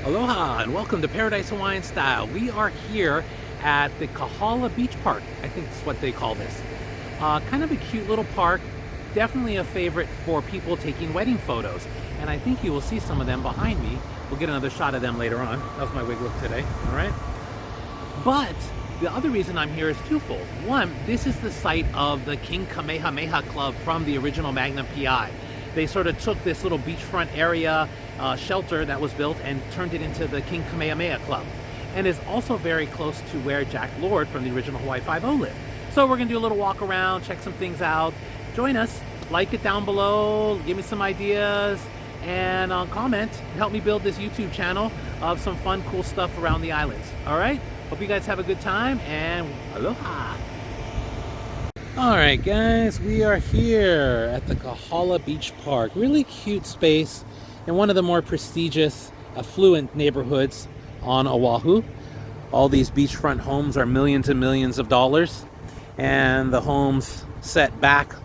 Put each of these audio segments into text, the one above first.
Aloha and welcome to Paradise Hawaiian Style. We are here at the Kahala Beach Park. I think that's what they call this. Kind of a cute little park. Definitely a favorite for people taking wedding photos. And I think you will see some of them behind me. We'll get another shot of them later on. That was my wig look today, all right? But the other reason I'm here is twofold. One, this is the site of the King Kamehameha Club from the original Magnum PI. They sort of took this little beachfront area shelter that was built and turned it into the King Kamehameha Club, and is also very close to where Jack Lord from the original Hawaii Five-0 lived. So we're gonna do a little walk around, check some things out. Join us, like it down below, give me some ideas, and comment and help me build this YouTube channel of some fun, cool stuff around the islands. All right, hope you guys have a good time, and aloha. All right, guys, we are here at the Kahala Beach Park. Really cute space in one of the more prestigious, affluent neighborhoods on Oahu. All these beachfront homes are millions and millions of dollars, and the homes set back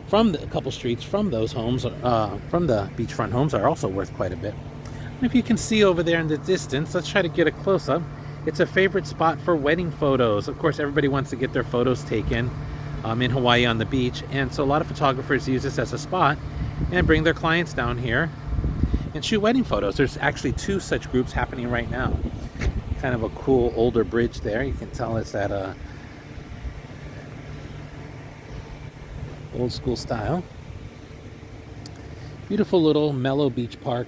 from a couple streets from those homes, from the beachfront homes, are also worth quite a bit. And if you can see over there in the distance, let's try to get a close-up. It's a favorite spot for wedding photos. Of course, everybody wants to get their photos taken in Hawaii on the beach, and so a lot of photographers use this as a spot and bring their clients down here and shoot wedding photos. There's actually two such groups happening right now. Kind of a cool older bridge there. You can tell it's that old school style. Beautiful little mellow beach park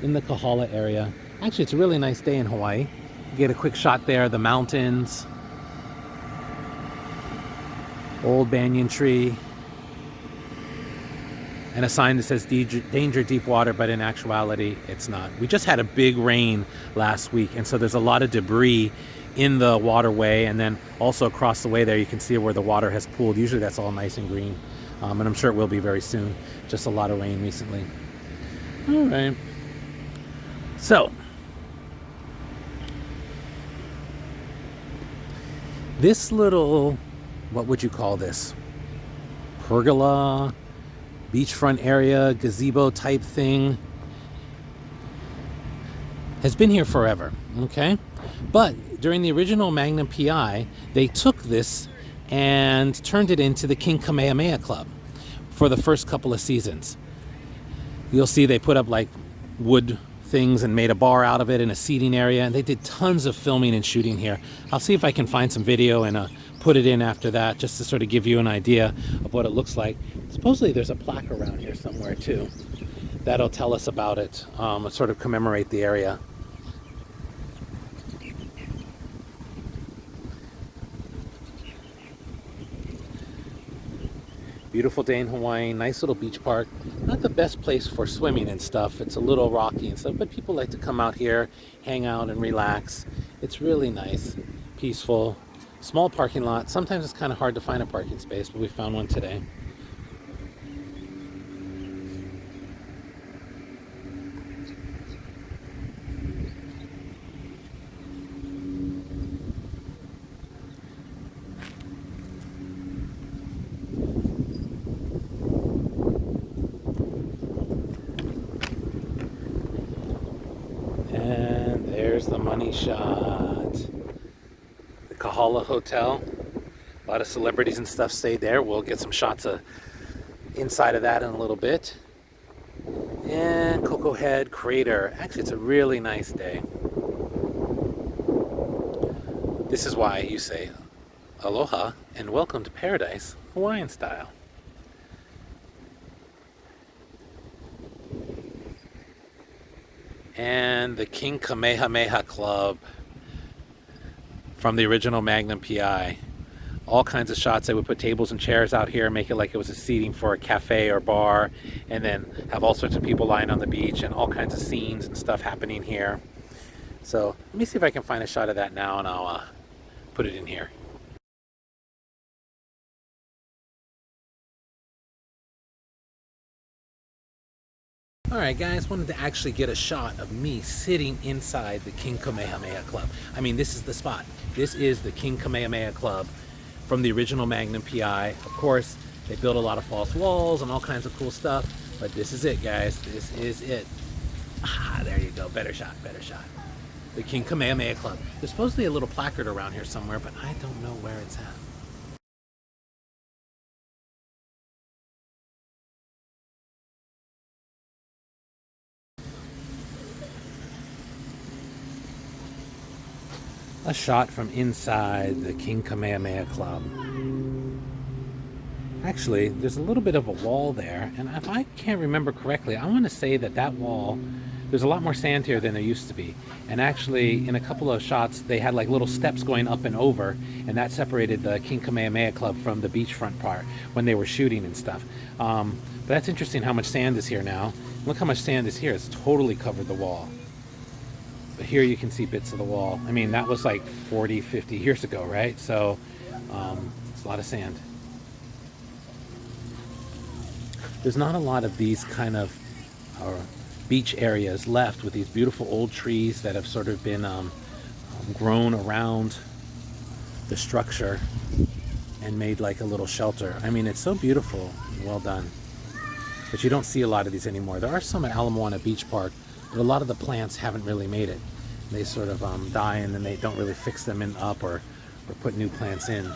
in the Kahala area. Actually, it's a really nice day in Hawaii. You get a quick shot there, the mountains, old banyan tree, and a sign that says danger deep water, but in actuality it's not. We just had a big rain last week, and so there's a lot of debris in the waterway, and then also across the way there you can see where the water has pooled. Usually that's all nice and green, and I'm sure it will be very soon. Just a lot of rain recently. All right, so this little, what would you call this? Pergola, beachfront area, gazebo type thing has been here forever, okay? But during the original Magnum PI, they took this and turned it into the King Kamehameha Club for the first couple of seasons. You'll see they put up like wood things and made a bar out of it in a seating area, and they did tons of filming and shooting here. I'll see if I can find some video and put it in after that, just to sort of give you an idea of what it looks like. Supposedly there's a plaque around here somewhere too that'll tell us about it, sort of commemorate the area. Beautiful day in Hawaii, nice little beach park. Not the best place for swimming and stuff. It's a little rocky and stuff, but people like to come out here, hang out and relax. It's really nice, peaceful, small parking lot. Sometimes it's kind of hard to find a parking space, but we found one today. And there's the money shot. The Kahala Hotel. A lot of celebrities and stuff stayed there. We'll get some shots of inside of that in a little bit. And Coco Head Crater. Actually, it's a really nice day. This is why you say aloha and welcome to Paradise Hawaiian Style. And the King Kamehameha Club from the original Magnum PI. All kinds of shots. They would put tables and chairs out here, make it like it was a seating for a cafe or bar, and then have all sorts of people lying on the beach and all kinds of scenes and stuff happening here. So let me see if I can find a shot of that now, and I'll put it in here. Alright guys, wanted to actually get a shot of me sitting inside the King Kamehameha Club. I mean, this is the spot. This is the King Kamehameha Club from the original Magnum PI. Of course, they built a lot of false walls and all kinds of cool stuff, but this is it, guys. This is it. Ah, there you go. better shot, better shot. The King Kamehameha Club. There's supposedly a little placard around here somewhere, but I don't know where it's at. A shot from inside the King Kamehameha Club. Actually, there's a little bit of a wall there, and if I can't remember correctly, I want to say that that wall, there's a lot more sand here than there used to be. And actually, in a couple of shots, they had like little steps going up and over, and that separated the King Kamehameha Club from the beachfront part when they were shooting and stuff. But that's interesting how much sand is here now. Look how much sand is here. It's totally covered the wall. But here you can see bits of the wall. I mean, that was like 40, 50 years ago, right? So it's a lot of sand. There's not a lot of these kind of beach areas left with these beautiful old trees that have sort of been grown around the structure and made like a little shelter. I mean, it's so beautiful and well done. But you don't see a lot of these anymore. There are some at Ala Moana Beach Park, but a lot of the plants haven't really made it. They sort of die, and then they don't really fix them up or put new plants in.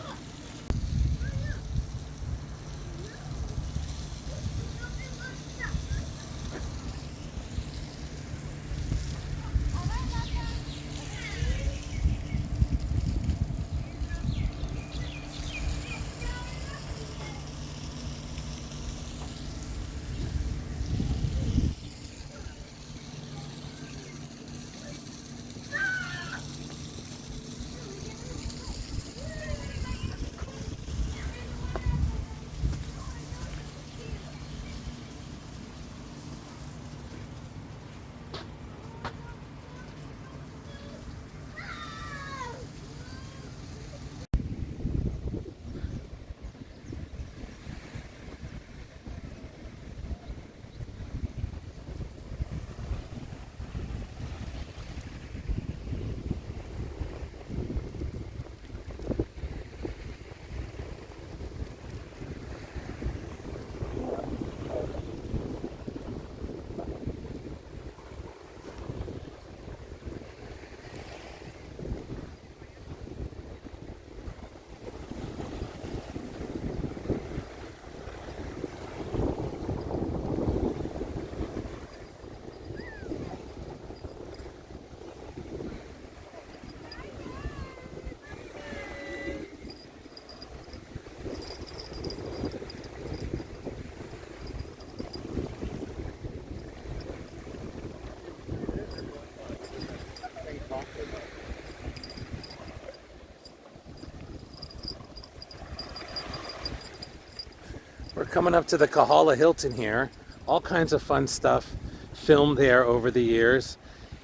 We're coming up to the Kahala Hilton here. All kinds of fun stuff filmed there over the years.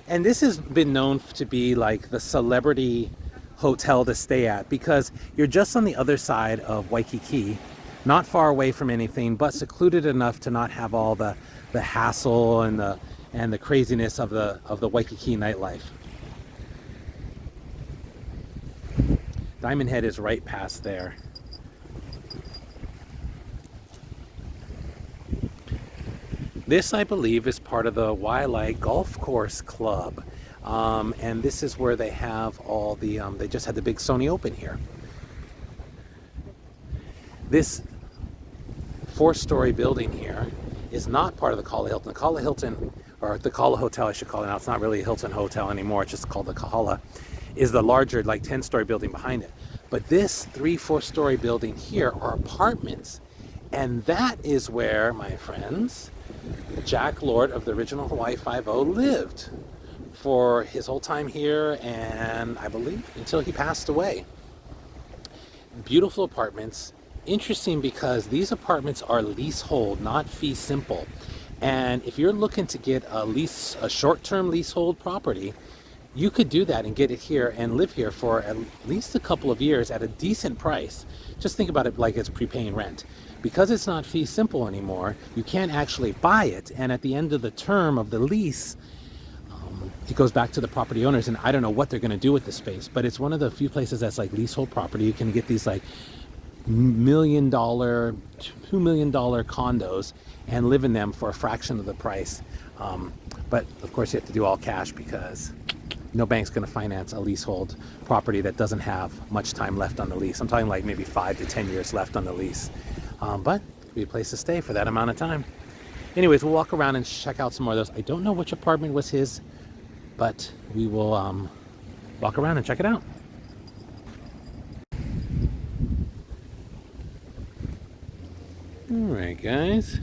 And this has been known to be like the celebrity hotel to stay at because you're just on the other side of Waikiki, not far away from anything, but secluded enough to not have all the hassle and the craziness of the Waikiki nightlife. Diamond Head is right past there. This, I believe, is part of the Waialae Golf Course Club. And this is where they have all the, they just had the big Sony Open here. This 4-story building here is not part of the Kahala Hilton. The Kahala Hilton, or the Kahala Hotel I should call it now, it's not really a Hilton Hotel anymore, it's just called the Kahala, is the larger, like 10-story building behind it. But this 3-4-story building here are apartments. And that is where, my friends, Jack Lord of the original Hawaii Five-0 lived for his whole time here, and I believe until he passed away. Beautiful apartments. Interesting because these apartments are leasehold, not fee simple. And if you're looking to get a short-term leasehold property, you could do that and get it here and live here for at least a couple of years at a decent price. Just think about it like it's prepaying rent. Because it's not fee simple anymore, you can't actually buy it, and at the end of the term of the lease, it goes back to the property owners, and I don't know what they're going to do with the space, but it's one of the few places that's like leasehold property. You can get these like $1 million, $2 million condos and live in them for a fraction of the price. But But of course you have to do all cash because no bank's going to finance a leasehold property that doesn't have much time left on the lease. I'm talking like maybe 5 to 10 years left on the lease. But it'd be a place to stay for that amount of time. Anyways, we'll walk around and check out some more of those. I don't know which apartment was his, but we will walk around and check it out. All right, guys.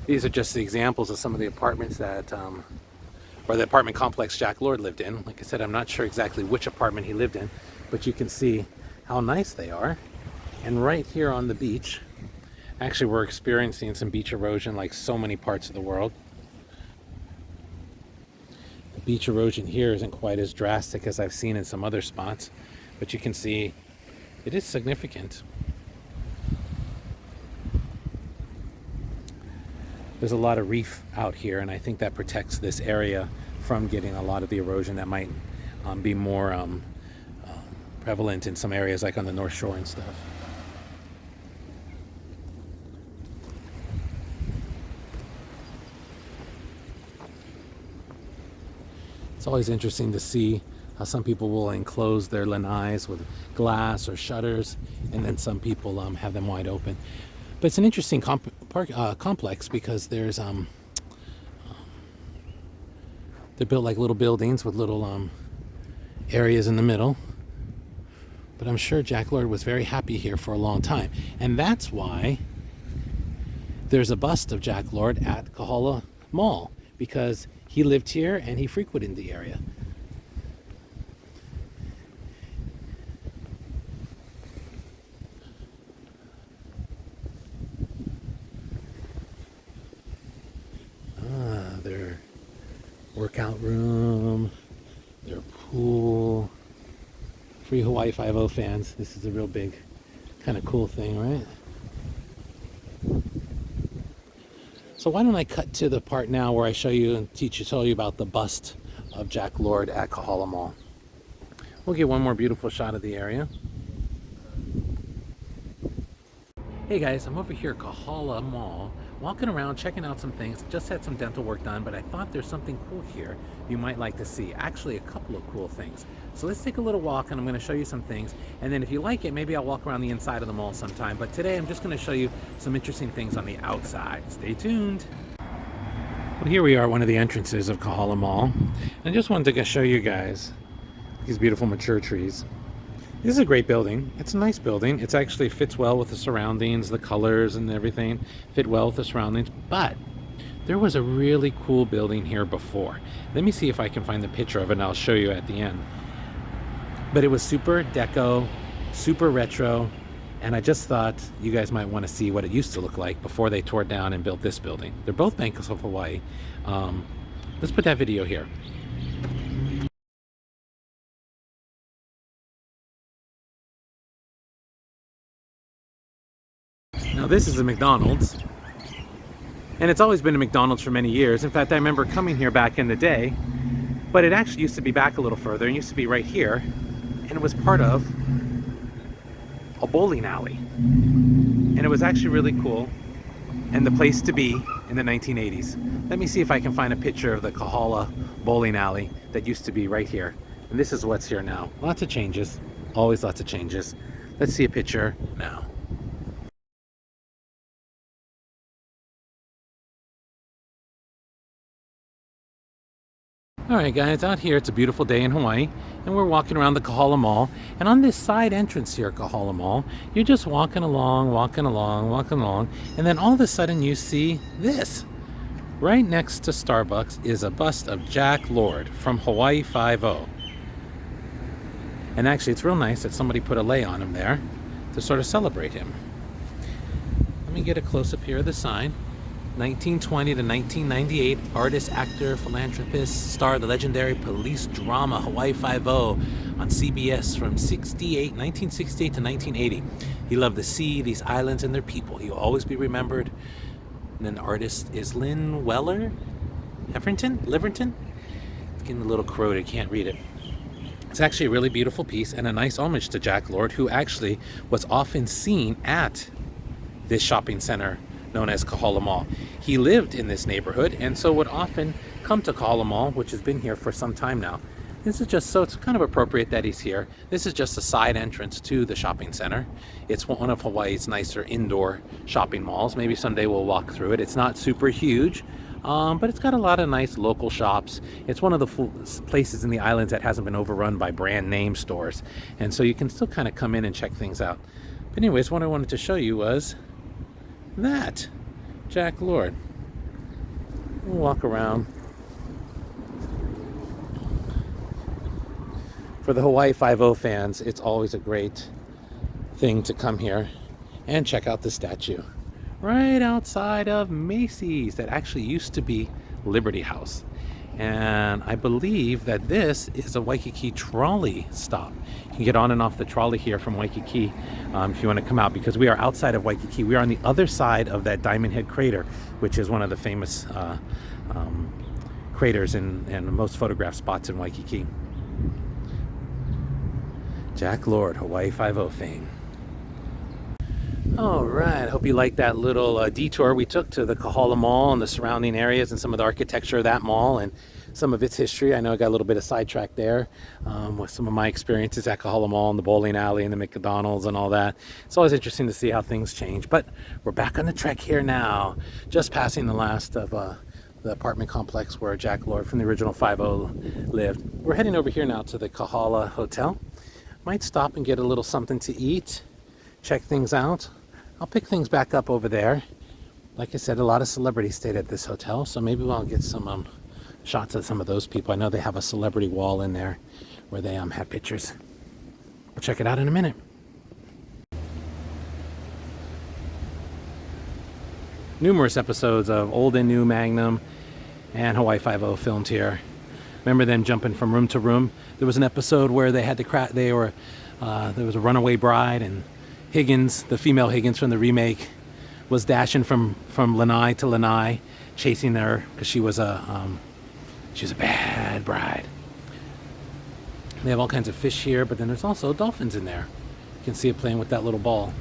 These are just the examples of some of the apartments that, or the apartment complex Jack Lord lived in. Like I said, I'm not sure exactly which apartment he lived in, but you can see how nice they are. And right here on the beach, actually we're experiencing some beach erosion like so many parts of the world. The beach erosion here isn't quite as drastic as I've seen in some other spots, but you can see it is significant. There's a lot of reef out here, and I think that protects this area from getting a lot of the erosion that might be more prevalent in some areas like on the North Shore and stuff. It's always interesting to see how some people will enclose their lanais with glass or shutters, and then some people have them wide open. But it's an interesting complex because there's they're built like little buildings with little areas in the middle. But I'm sure Jack Lord was very happy here for a long time, and that's why there's a bust of Jack Lord at Kahala Mall, because he lived here and he frequented the area. Their workout room, their pool. For you Hawaii Five-0 fans, this is a real big, kind of cool thing, right? So why don't I cut to the part now where I show you and tell you about the bust of Jack Lord at Kahala Mall. We'll get one more beautiful shot of the area. Hey guys, I'm over here at Kahala Mall, walking around, checking out some things. Just had some dental work done, but I thought there's something cool here you might like to see. Actually, a couple of cool things. So let's take a little walk, and I'm going to show you some things. And then if you like it, maybe I'll walk around the inside of the mall sometime. But today, I'm just going to show you some interesting things on the outside. Stay tuned. Well, here we are, one of the entrances of Kahala Mall. I just wanted to show you guys these beautiful mature trees. This is a great building. It's a nice building. It actually fits well with the surroundings, the colors and everything fit well with the surroundings. But there was a really cool building here before. Let me see if I can find the picture of it, and I'll show you at the end. But it was super deco, super retro, and I just thought you guys might want to see what it used to look like before they tore it down and built this building. They're both Banks of Hawaii. Let's put that video here. Now this is a McDonald's, and it's always been a McDonald's for many years. In fact, I remember coming here back in the day, but it actually used to be back a little further. It used to be right here, and it was part of a bowling alley. And it was actually really cool, and the place to be in the 1980s. Let me see if I can find a picture of the Kahala bowling alley that used to be right here. And this is what's here now. Lots of changes, always lots of changes. Let's see a picture now. Alright guys, out here it's a beautiful day in Hawaii, and we're walking around the Kahala Mall, and on this side entrance here at Kahala Mall, you're just walking along, and then all of a sudden you see this. Right next to Starbucks is a bust of Jack Lord from Hawaii Five-0. And actually it's real nice that somebody put a lei on him there to sort of celebrate him. Let me get a close-up here of the sign. 1920 to 1998, artist, actor, philanthropist, star of the legendary police drama Hawaii Five-0 on CBS from 1968 to 1980. He loved the sea, these islands, and their people. He will always be remembered. And then the artist is Lynn Weller? Liverton? It's getting a little corroded, can't read it. It's actually a really beautiful piece and a nice homage to Jack Lord, who actually was often seen at this shopping center known as Kahala Mall. He lived in this neighborhood and so would often come to Kahala Mall, which has been here for some time now. This is just, so it's kind of appropriate that he's here. This is just a side entrance to the shopping center. It's one of Hawaii's nicer indoor shopping malls. Maybe someday we'll walk through it. It's not super huge, but it's got a lot of nice local shops. It's one of the places in the islands that hasn't been overrun by brand name stores. And so you can still kind of come in and check things out. But anyways, what I wanted to show you was that Jack Lord. We'll walk around. For the Hawaii Five-0 fans, it's always a great thing to come here and check out the statue right outside of Macy's that actually used to be Liberty House. And I believe that this is a Waikiki trolley stop. You can get on and off the trolley here from Waikiki if you want to come out, because we are outside of Waikiki. We are on the other side of that Diamond Head crater, which is one of the famous craters and most photographed spots in Waikiki. Jack Lord, Hawaii Five-0 fame. All right, hope you liked that little detour we took to the Kahala Mall and the surrounding areas and some of the architecture of that mall and some of its history. I know I got a little bit of sidetracked there with some of my experiences at Kahala Mall and the bowling alley and the McDonald's and all that. It's always interesting to see how things change, but we're back on the trek here now, just passing the last of the apartment complex where Jack Lord from the original Five-0 lived. We're heading over here now to the Kahala Hotel. Might stop and get a little something to eat, check things out. I'll pick things back up over there. Like I said, a lot of celebrities stayed at this hotel, so maybe we'll get some shots of some of those people. I know they have a celebrity wall in there where they have pictures. We'll check it out in a minute. Numerous episodes of old and new Magnum and Hawaii Five-0 filmed here. Remember them jumping from room to room? There was an episode where they had to crash. There was a runaway bride, and Higgins, the female Higgins from the remake, was dashing from lanai to lanai, chasing her because she was a bad bride. They have all kinds of fish here, but then there's also dolphins in there. You can see it playing with that little ball.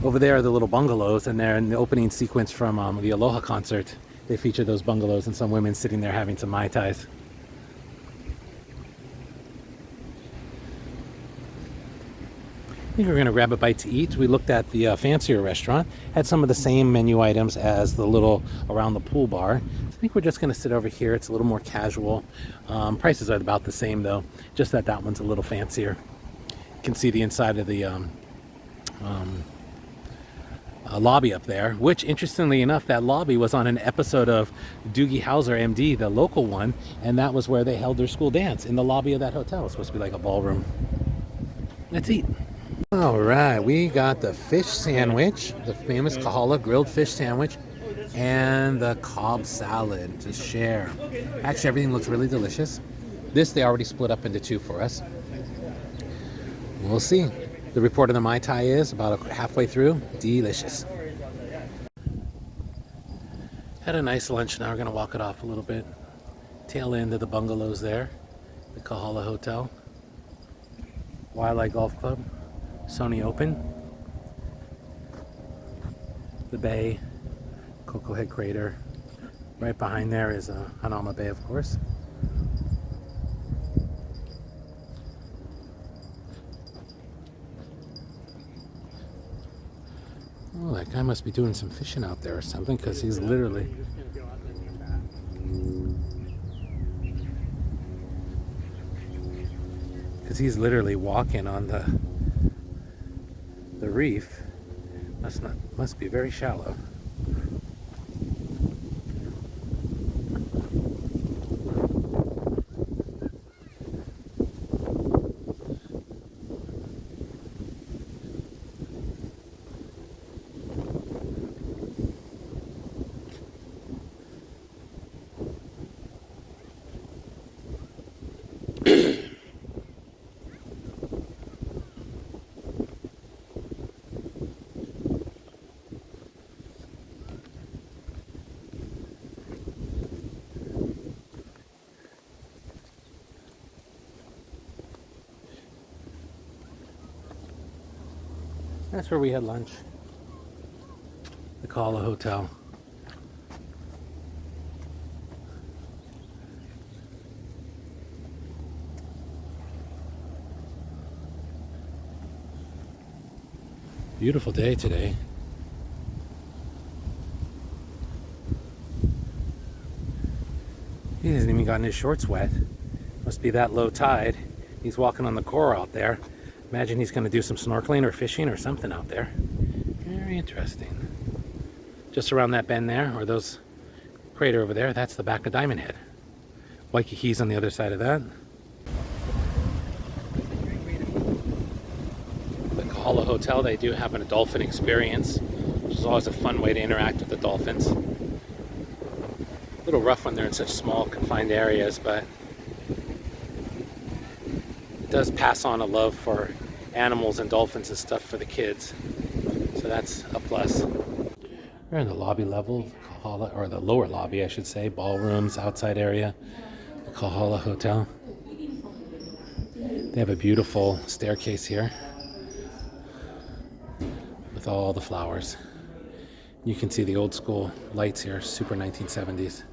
Over there are the little bungalows, and they're in the opening sequence from the Aloha concert. They feature those bungalows and some women sitting there having some Mai Tais. I think we're going to grab a bite to eat. We looked at the fancier restaurant, had some of the same menu items as the little around the pool bar. I think we're just going to sit over here. It's a little more casual. Prices are about the same though, just that one's a little fancier. You can see the inside of the lobby up there, which interestingly enough, that lobby was on an episode of Doogie Howser MD, the local one, and that was where they held their school dance, in the lobby of that hotel. It's supposed to be like a ballroom. Let's eat. All right, we got the fish sandwich, the famous Kahala grilled fish sandwich, and the Cobb salad to share. Actually, everything looks really delicious. This they already split up into two for us. We'll see. The report of the Mai Tai is about halfway through. Delicious. Had a nice lunch. Now we're going to walk it off a little bit. Tail end of the bungalows there. The Kahala Hotel. Waialae Golf Club. Sony Open. The bay. Coco Head Crater. Right behind there is Hanauma Bay, of course. Oh, that guy must be doing some fishing out there or something, because he's literally... walking on the reef. Must be very shallow. That's where we had lunch. Kahala Hotel. Beautiful day today. He hasn't even gotten his shorts wet. Must be that low tide. He's walking on the coral out there. Imagine he's going to do some snorkeling or fishing or something out there. Very interesting. Just around that bend there, or those crater over there, that's the back of Diamond Head. Waikiki's on the other side of that. The Kahala Hotel, they do have a dolphin experience, which is always a fun way to interact with the dolphins. A little rough when they're in such small, confined areas, but it does pass on a love for animals and dolphins and stuff for the kids. So that's a plus. We're in the lobby level of Kahala, or the lower lobby, I should say, ballrooms, outside area, the Kahala Hotel. They have a beautiful staircase here with all the flowers. You can see the old school lights here, super 1970s.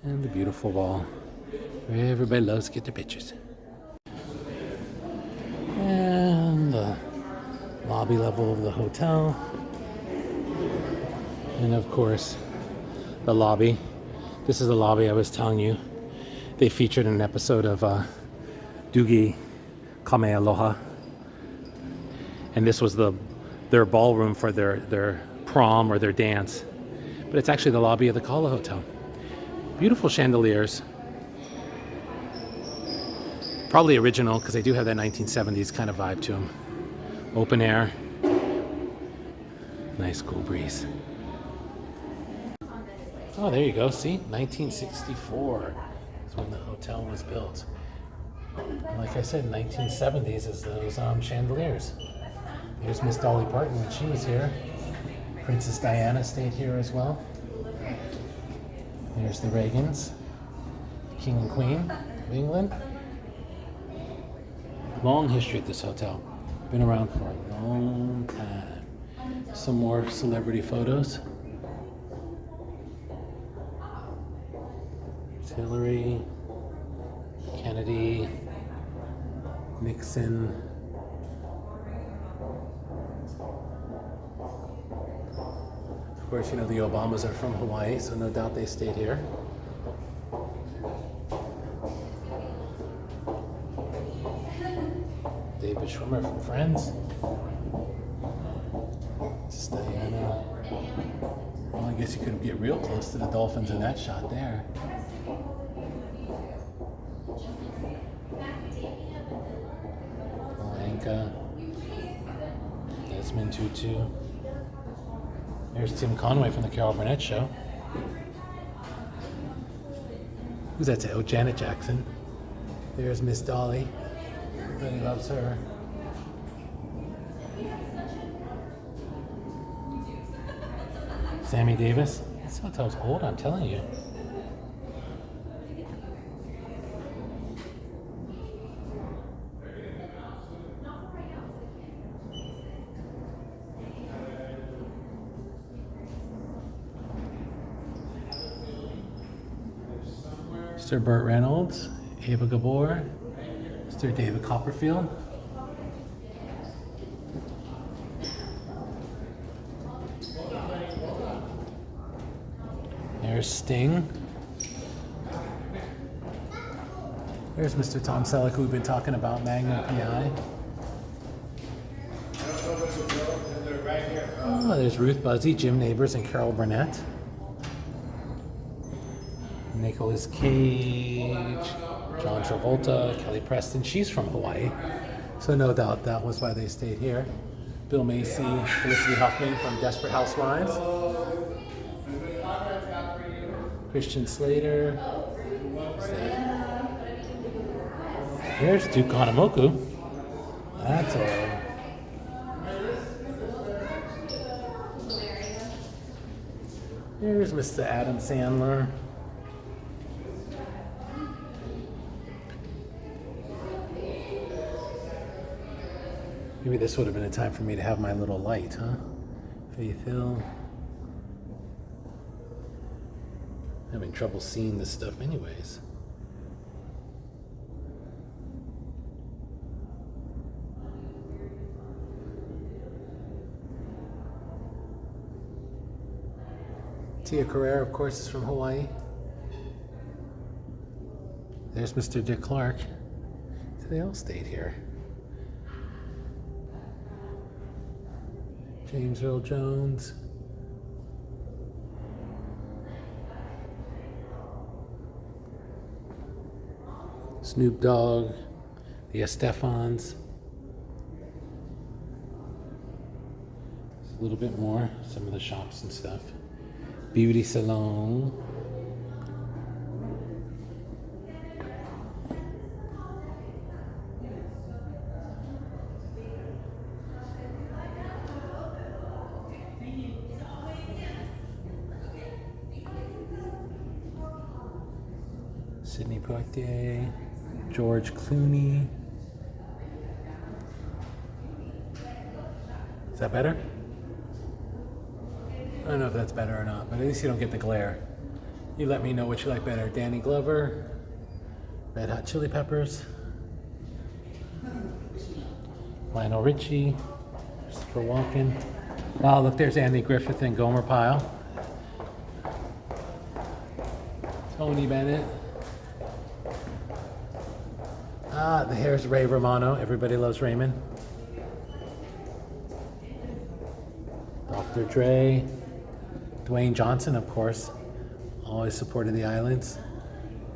And the beautiful wall where everybody loves to get their pictures. And the lobby level of the hotel. And of course, the lobby. This is the lobby I was telling you. They featured in an episode of Dugi Kamehameha. And this was their ballroom for their prom or their dance. But it's actually the lobby of the Kahala Hotel. Beautiful chandeliers. Probably original, because they do have that 1970s kind of vibe to them. Open air. Nice cool breeze. Oh, there you go. See? 1964 is when the hotel was built. And like I said, 1970s is those chandeliers. There's Miss Dolly Parton when she was here. Princess Diana stayed here as well. There's the Reagans, King and Queen of England. Long history at this hotel. Been around for a long time. Some more celebrity photos. There's Hillary, Kennedy, Nixon. Of course, you know the Obamas are from Hawaii, so no doubt they stayed here. David Schwimmer from Friends. It's Diana. Well, I guess you couldn't get real close to the dolphins in that shot there. Anka. Desmond Tutu. There's Tim Conway from the Carol Burnett Show. Who's that? Oh, Janet Jackson. There's Miss Dolly. Everybody loves her. Sammy Davis. This hotel's old, I'm telling you. Sir Burt Reynolds, Ava Gabor, Mr. David Copperfield. There's Sting. There's Mr. Tom Selleck, who we've been talking about, Magnum PI. Oh, there's Ruth Buzzy, Jim Nabors, and Carol Burnett. Nicolas Cage, John Travolta, Kelly Preston. She's from Hawaii, so no doubt that was why they stayed here. Bill Macy, Felicity Huffman from Desperate Housewives. Christian Slater. Here's Duke Kahanamoku. That's all. Here's Mr. Adam Sandler. Maybe this would have been a time for me to have my little light, huh? Faith Hill. Having trouble seeing this stuff anyways. Tia Carrera, of course, is from Hawaii. There's Mr. Dick Clark. So they all stayed here. James Earl Jones. Snoop Dogg. The Estefans. A little bit more, some of the shops and stuff. Beauty salon. Sidney Poitier, George Clooney. Is that better? I don't know if that's better or not, but at least you don't get the glare. You let me know what you like better. Danny Glover, Red Hot Chili Peppers, Lionel Richie, Christopher Walken. Oh, look, there's Andy Griffith and Gomer Pyle. Tony Bennett. Ah, here's Ray Romano. Everybody loves Raymond. Dr. Dre. Dwayne Johnson, of course. Always supported the islands.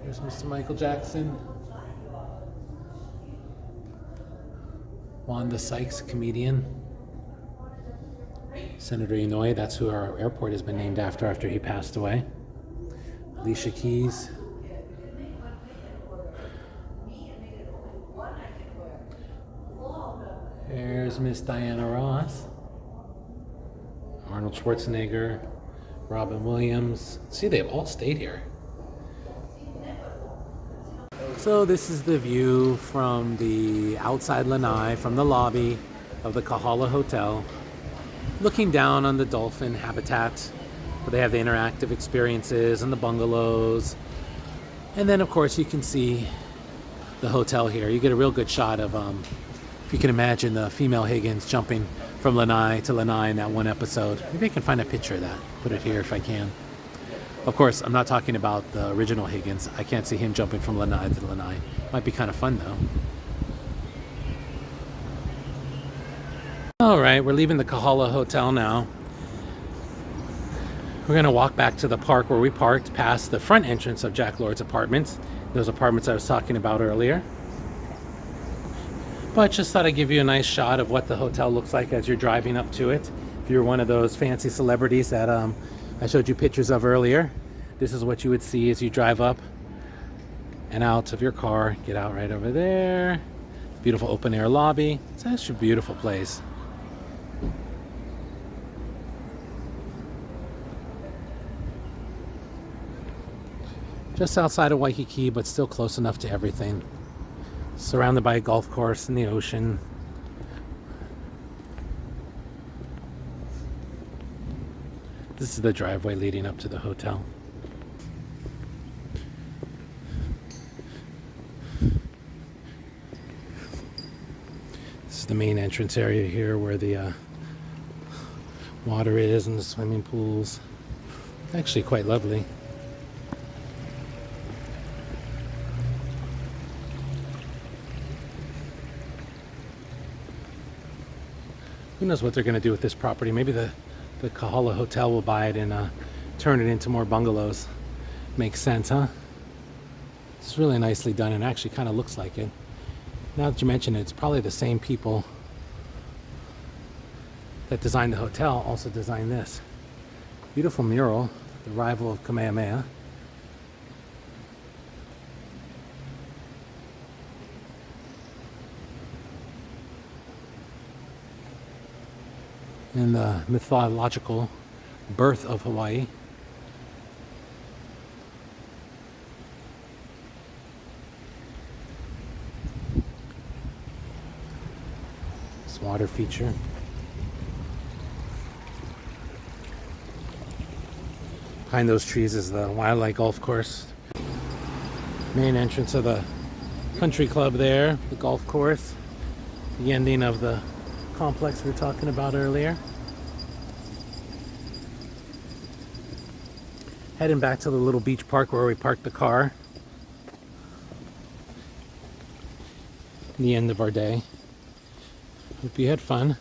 Here's Mr. Michael Jackson. Wanda Sykes, comedian. Senator Inouye, that's who our airport has been named after he passed away. Alicia Keys. There's Miss Diana Ross. Arnold Schwarzenegger. Robin Williams. See, they've all stayed here. So this is the view from the outside lanai, from the lobby of the Kahala Hotel, looking down on the dolphin habitat, where they have the interactive experiences and the bungalows. And then, of course, you can see the hotel here. You get a real good shot of, if you can imagine, the female Higgins jumping from lanai to lanai in that one episode. Maybe I can find a picture of that. Put it here if I can. Of course, I'm not talking about the original Higgins. I can't see him jumping from lanai to lanai. Might be kind of fun, though. All right, we're leaving the Kahala Hotel now. We're going to walk back to the park where we parked, past the front entrance of Jack Lord's apartments. Those apartments I was talking about earlier. But just thought I'd give you a nice shot of what the hotel looks like as you're driving up to it. If you're one of those fancy celebrities that I showed you pictures of earlier, this is what you would see as you drive up and out of your car. Get out right over there. Beautiful open air lobby. It's actually a beautiful place. Just outside of Waikiki, but still close enough to everything. Surrounded by a golf course and the ocean. This is the driveway leading up to the hotel. This is the main entrance area here where the water is and the swimming pools. It's actually quite lovely. Who knows what they're going to do with this property? Maybe the Kahala Hotel will buy it and turn it into more bungalows. Makes sense, huh? It's really nicely done and actually kind of looks like it. Now that you mention it, it's probably the same people that designed the hotel also designed this. Beautiful mural, the rival of Kamehameha. And the mythological birth of Hawaii. This water feature. Behind those trees is the Waialae Golf Course. Main entrance of the country club there, the golf course. The ending of the complex we were talking about earlier. Heading back to the little beach park where we parked the car. The end of our day. Hope you had fun.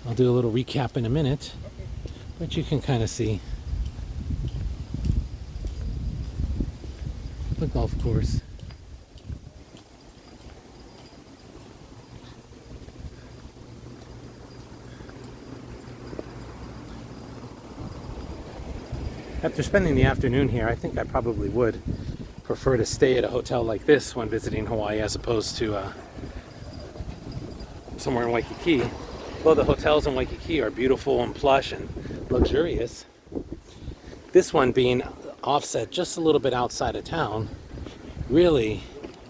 I'll do a little recap in a minute, but you can kind of see the golf course. After spending the afternoon here, I think I probably would prefer to stay at a hotel like this when visiting Hawaii as opposed to somewhere in Waikiki. Well, the hotels in Waikiki are beautiful and plush and luxurious. This one being offset just a little bit outside of town really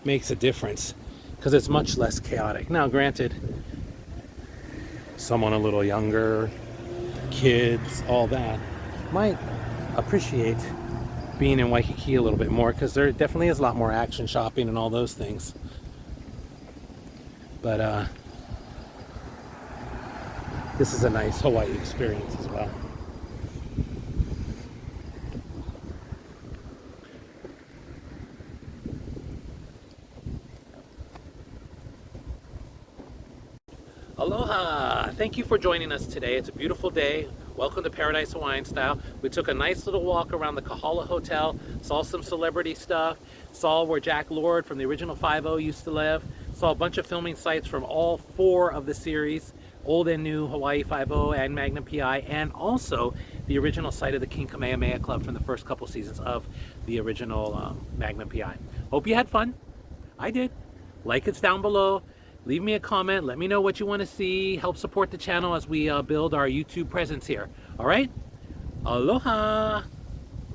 makes a difference because it's much less chaotic. Now, granted, someone a little younger, kids, all that, might appreciate being in Waikiki a little bit more because there definitely is a lot more action shopping and all those things. But this is a nice Hawaii experience as well. Aloha! Thank you for joining us today. It's a beautiful day. Welcome to Paradise Hawaiian Style. We took a nice little walk around the Kahala Hotel, saw some celebrity stuff, saw where Jack Lord from the original Five-0 used to live, saw a bunch of filming sites from all 4 of the series, old and new Hawaii Five-0 and Magnum PI, and also the original site of the King Kamehameha Club from the first couple seasons of the original Magnum PI. Hope you had fun. I did. Like it's down below. Leave me a comment. Let me know what you want to see. Help support the channel as we build our YouTube presence here. All right? Aloha!